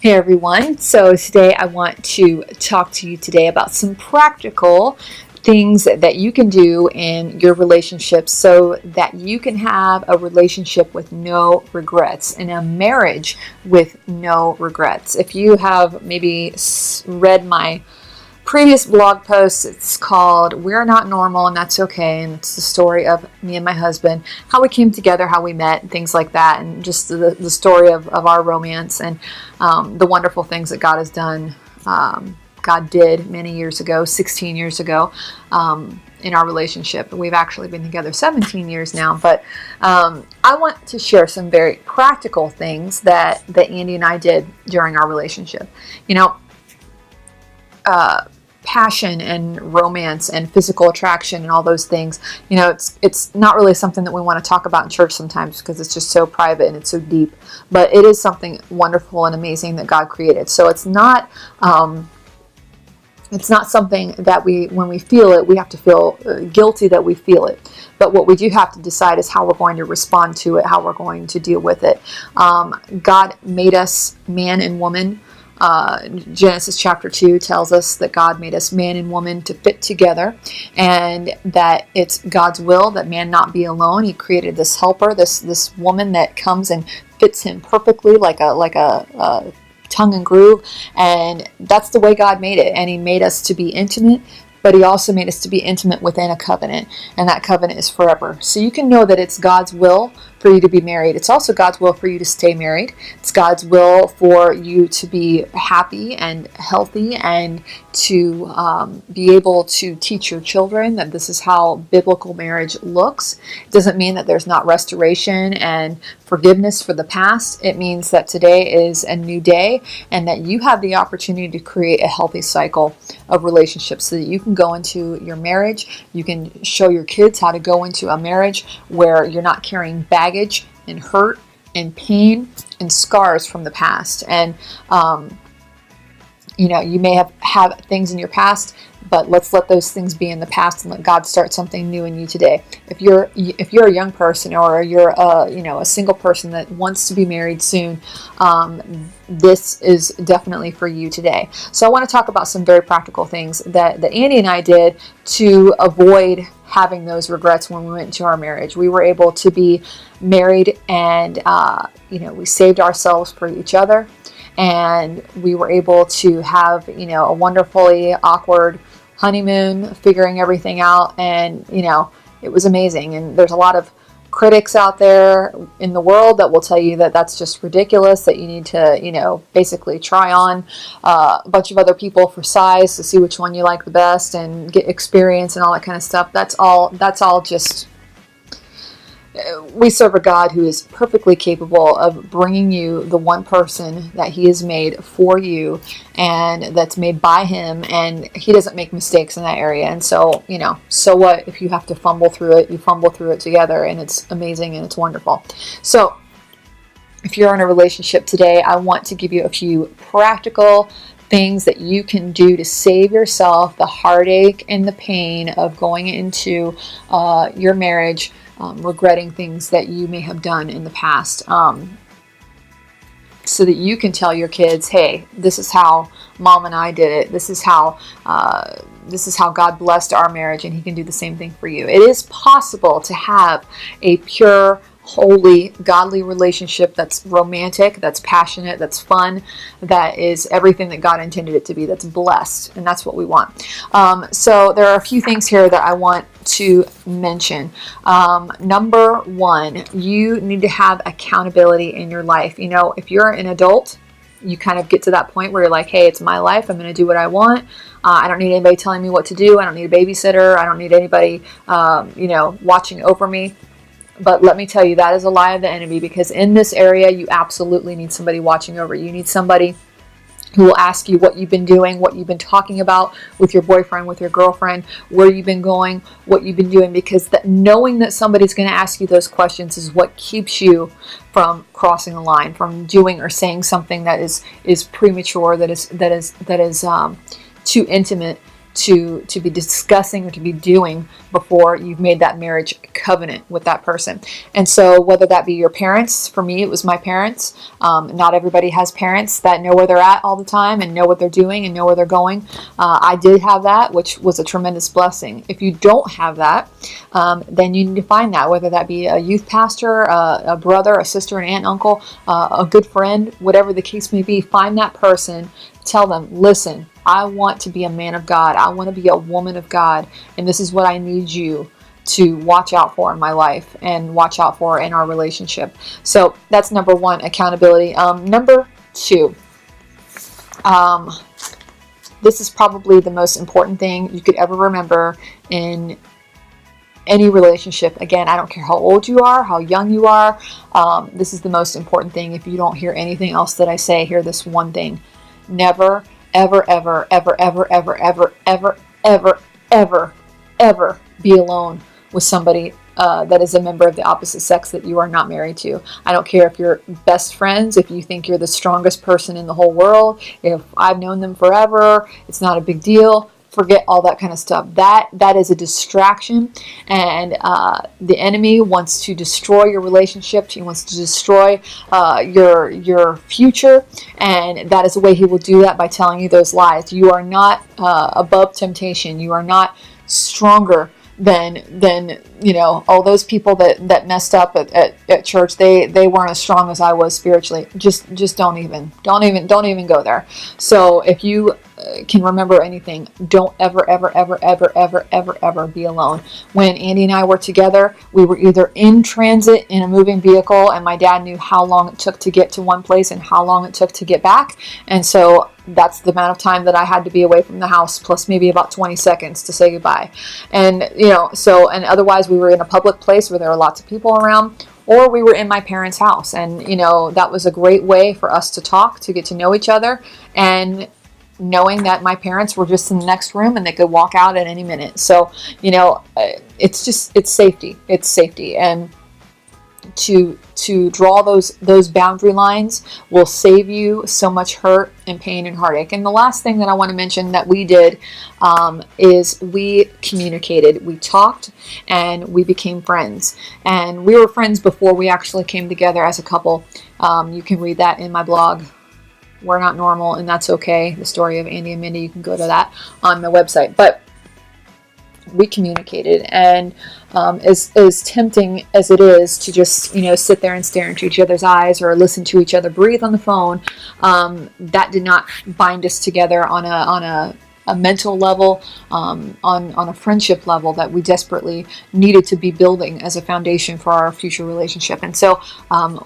Hey everyone, so today I want to talk to you today about some practical things that you can do in your relationship so that you can have a relationship with no regrets and a marriage with no regrets. If you have maybe read my previous blog post, it's called We're Not Normal and That's Okay, and it's the story of me and my husband, how we came together, how we met, and things like that, and just the story of our romance and the wonderful things that God has done. God did many years ago, 16 years ago, in our relationship. We've actually been together 17 years now, but I want to share some very practical things that Andy and I did during our relationship. You know, passion and romance and physical attraction and all those things, you know, it's not really something that we want to talk about in church sometimes because it's just so private and it's so deep, but it is something wonderful and amazing that God created. So it's not something that when we feel it, we have to feel guilty that we feel it. But what we do have to decide is how we're going to respond to it, how we're going to deal with it. God made us man and woman. Genesis chapter 2 tells us that God made us man and woman to fit together, and that it's God's will that man not be alone. He created this helper, this woman that comes and fits him perfectly like a tongue and groove, and that's the way God made it. And He made us to be intimate, but He also made us to be intimate within a covenant, and that covenant is forever. So you can know that it's God's will for you to be married. It's also God's will for you to stay married. It's God's will for you to be happy and healthy and to be able to teach your children that this is how biblical marriage looks. It doesn't mean that there's not restoration and forgiveness for the past. It means that today is a new day and that you have the opportunity to create a healthy cycle of relationships so that you can go into your marriage. You can show your kids how to go into a marriage where you're not carrying baggage and hurt and pain and scars from the past. And you know, you may have things in your past, but let's let those things be in the past and let God start something new in you today. If you're a young person, or you're a single person that wants to be married soon, this is definitely for you today. So I want to talk about some very practical things that Andy and I did to avoid having those regrets when we went into our marriage. We were able to be married, and we saved ourselves for each other, and we were able to have a wonderfully awkward honeymoon, figuring everything out, and it was amazing. And there's a lot of critics out there in the world that will tell you that that's just ridiculous, that you need to basically try on a bunch of other people for size to see which one you like the best and get experience and all that kind of stuff. That's all just, we serve a God who is perfectly capable of bringing you the one person that He has made for you, and that's made by Him, and He doesn't make mistakes in that area. And so, so what if you have to fumble through it? You fumble through it together, and it's amazing and it's wonderful. So if you're in a relationship today, I want to give you a few practical things that you can do to save yourself the heartache and the pain of going into your marriage, regretting things that you may have done in the past, so that you can tell your kids, hey, this is how Mom and I did it. This is how God blessed our marriage, and He can do the same thing for you. It is possible to have a pure, holy, godly relationship that's romantic, that's passionate, that's fun, that is everything that God intended it to be, that's blessed, and that's what we want. So there are a few things here that I want to mention. Number one, you need to have accountability in your life. If you're an adult, you kind of get to that point where you're like, hey, it's my life. I'm going to do what I want. I don't need anybody telling me what to do. I don't need a babysitter. I don't need anybody, watching over me. But let me tell you, that is a lie of the enemy, because in this area, you absolutely need somebody watching over you. You need somebody who will ask you what you've been doing, what you've been talking about with your boyfriend, with your girlfriend, where you've been going, what you've been doing, because knowing that somebody's going to ask you those questions is what keeps you from crossing the line, from doing or saying something that is premature, that is too intimate to be discussing or to be doing before you've made that marriage covenant with that person. And so whether that be your parents, for me it was my parents. Not everybody has parents that know where they're at all the time and know what they're doing and know where they're going. I did have that, which was a tremendous blessing. If you don't have that, then you need to find that, whether that be a youth pastor, a brother, a sister, an aunt, uncle, a good friend, whatever the case may be. Find that person. Tell them, listen, I want to be a man of God. I want to be a woman of God. And this is what I need you to watch out for in my life and watch out for in our relationship. So that's number one, accountability. Number two, this is probably the most important thing you could ever remember in any relationship. Again, I don't care how old you are, how young you are. This is the most important thing. If you don't hear anything else that I say, hear this one thing. Never, ever, ever, ever, ever, ever, ever, ever, ever, ever, ever be alone with somebody that is a member of the opposite sex that you are not married to. I don't care if you're best friends, if you think you're the strongest person in the whole world, if I've known them forever, it's not a big deal. Forget all that kind of stuff. That is a distraction, and the enemy wants to destroy your relationship. He wants to destroy your future, and that is the way he will do that, by telling you those lies. You are not above temptation. You are not stronger than all those people that messed up at church. They weren't as strong as I was spiritually. Just don't even go there. So if you can remember anything, don't ever be alone. When Andy and I were together, we were either in transit in a moving vehicle, and my dad knew how long it took to get to one place and how long it took to get back, and so that's the amount of time that I had to be away from the house, plus maybe about 20 seconds to say goodbye. And and otherwise we were in a public place where there were lots of people around, or we were in my parents' house, and that was a great way for us to talk, to get to know each other, and knowing that my parents were just in the next room and they could walk out at any minute. So it's safety, and to draw those boundary lines will save you so much hurt and pain and heartache. And the last thing that I want to mention that we did is we communicated. We talked and we became friends. And we were friends before we actually came together as a couple. You can read that in my blog, We're Not Normal and That's Okay, the story of Andy and Mindy. You can go to that on my website. But we communicated, and as tempting as it is to just sit there and stare into each other's eyes or listen to each other breathe on the phone, that did not bind us together on a mental level, on a friendship level that we desperately needed to be building as a foundation for our future relationship. And so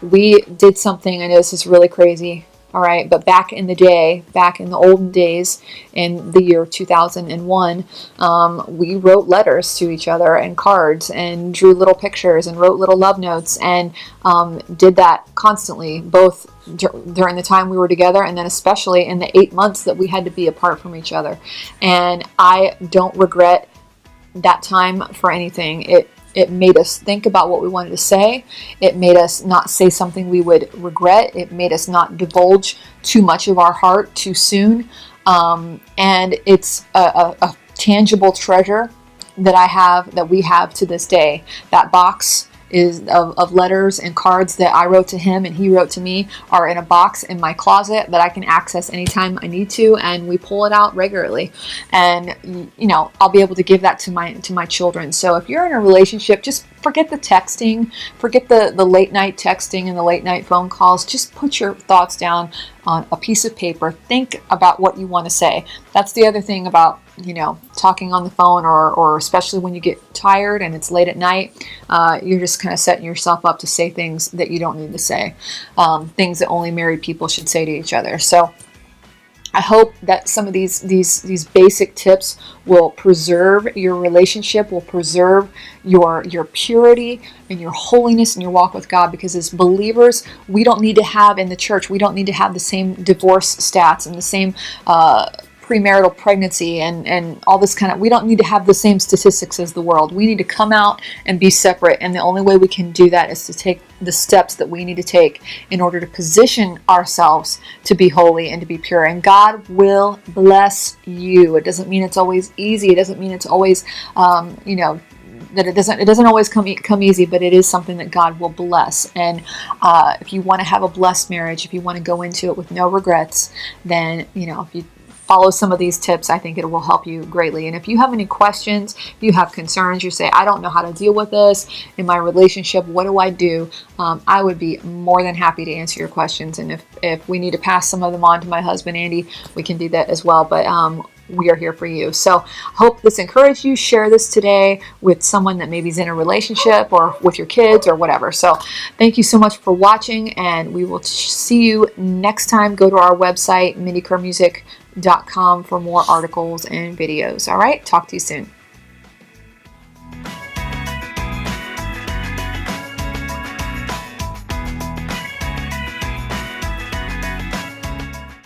we did something. I know this is really crazy. All right, but back in the olden days, in the year 2001, we wrote letters to each other and cards and drew little pictures and wrote little love notes, and did that constantly, both during the time we were together and then especially in the 8 months that we had to be apart from each other. And I don't regret that time for anything. It made us think about what we wanted to say. It made us not say something we would regret. It made us not divulge too much of our heart too soon. And it's a tangible treasure that we have to this day. That box is of letters and cards that I wrote to him and he wrote to me are in a box in my closet that I can access anytime I need to, and we pull it out regularly. And I'll be able to give that to my children. So if you're in a relationship, just forget the texting, forget the late night texting and the late night phone calls. Just put your thoughts down on a piece of paper. Think about what you want to say. That's the other thing about talking on the phone, or especially when you get tired and it's late at night, you're just kind of setting yourself up to say things that you don't need to say, things that only married people should say to each other. So I hope that some of these basic tips will preserve your relationship, will preserve your purity and your holiness and your walk with God. Because as believers, we don't need to have in the church, we don't need to have the same divorce stats and the same premarital pregnancy and all this we don't need to have the same statistics as the world. We need to come out and be separate, and the only way we can do that is to take the steps that we need to take in order to position ourselves to be holy and to be pure. And God will bless you. It doesn't mean it's always easy. It doesn't mean it's always, that it doesn't always come easy, but it is something that God will bless. And if you want to have a blessed marriage, if you want to go into it with no regrets, then if you follow some of these tips, I think it will help you greatly. And if you have any questions, if you have concerns, you say, I don't know how to deal with this in my relationship, what do I do? I would be more than happy to answer your questions. And if we need to pass some of them on to my husband, Andy, we can do that as well. But we are here for you. So hope this encouraged you. Share this today with someone that maybe is in a relationship or with your kids or whatever. So thank you so much for watching, and we will see you next time. Go to our website, mindykermusic.com, for more articles and videos. All right. Talk to you soon.